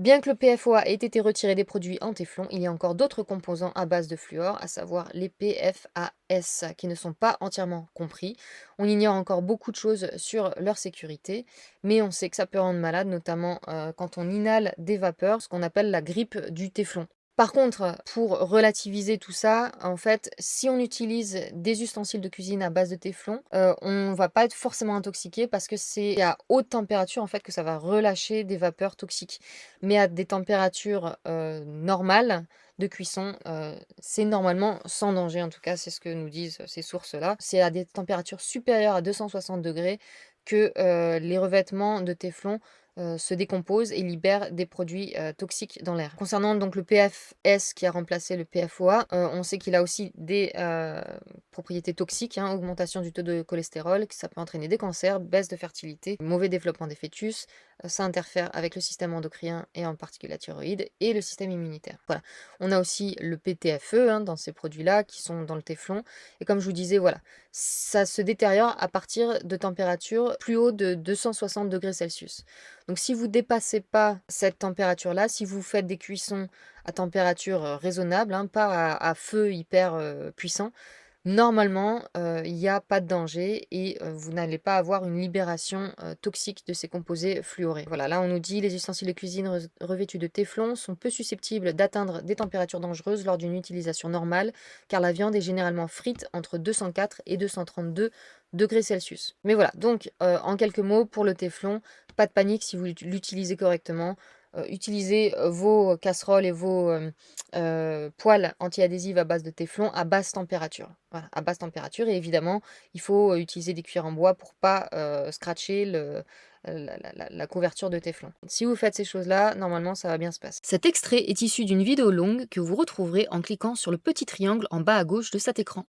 Bien que le PFOA ait été retiré des produits en téflon, il y a encore d'autres composants à base de fluor, à savoir les PFAS, qui ne sont pas entièrement compris. On ignore encore beaucoup de choses sur leur sécurité, mais on sait que ça peut rendre malade, notamment quand on inhale des vapeurs, ce qu'on appelle la grippe du téflon. Par contre, pour relativiser tout ça, en fait, si on utilise des ustensiles de cuisine à base de téflon, on va pas être forcément intoxiqué parce que c'est à haute température, en fait, que ça va relâcher des vapeurs toxiques. Mais à des températures, normales de cuisson, c'est normalement sans danger. En tout cas, c'est ce que nous disent ces sources-là. C'est à des températures supérieures à 260 degrés que, les revêtements de téflon se décompose et libère des produits toxiques dans l'air. Concernant donc le PFS qui a remplacé le PFOA, on sait qu'il a aussi des propriétés toxiques, hein, augmentation du taux de cholestérol, que ça peut entraîner des cancers, baisse de fertilité, mauvais développement des fœtus, ça interfère avec le système endocrinien et en particulier la thyroïde et le système immunitaire. Voilà. On a aussi le PTFE, hein, dans ces produits-là qui sont dans le téflon. Et comme je vous disais, voilà, ça se détériore à partir de températures plus haut de 260 degrés Celsius. Donc si vous dépassez pas cette température-là, si vous faites des cuissons à température, raisonnable, hein, pas à feu hyper, puissant, normalement, il y a pas de danger et vous n'allez pas avoir une libération, toxique de ces composés fluorés. Voilà, là on nous dit: «Les ustensiles de cuisine revêtus de téflon sont peu susceptibles d'atteindre des températures dangereuses lors d'une utilisation normale, car la viande est généralement frite entre 204 et 232 degrés Celsius». Mais voilà, donc en quelques mots pour le téflon, pas de panique si vous l'utilisez correctement. Utilisez, vos casseroles et vos, poêles antiadhésives à base de téflon à basse température. Voilà, à basse température et évidemment, il faut, utiliser des cuillères en bois pour pas, scratcher la couverture de téflon. Si vous faites ces choses-là, normalement, ça va bien se passer. Cet extrait est issu d'une vidéo longue que vous retrouverez en cliquant sur le petit triangle en bas à gauche de cet écran.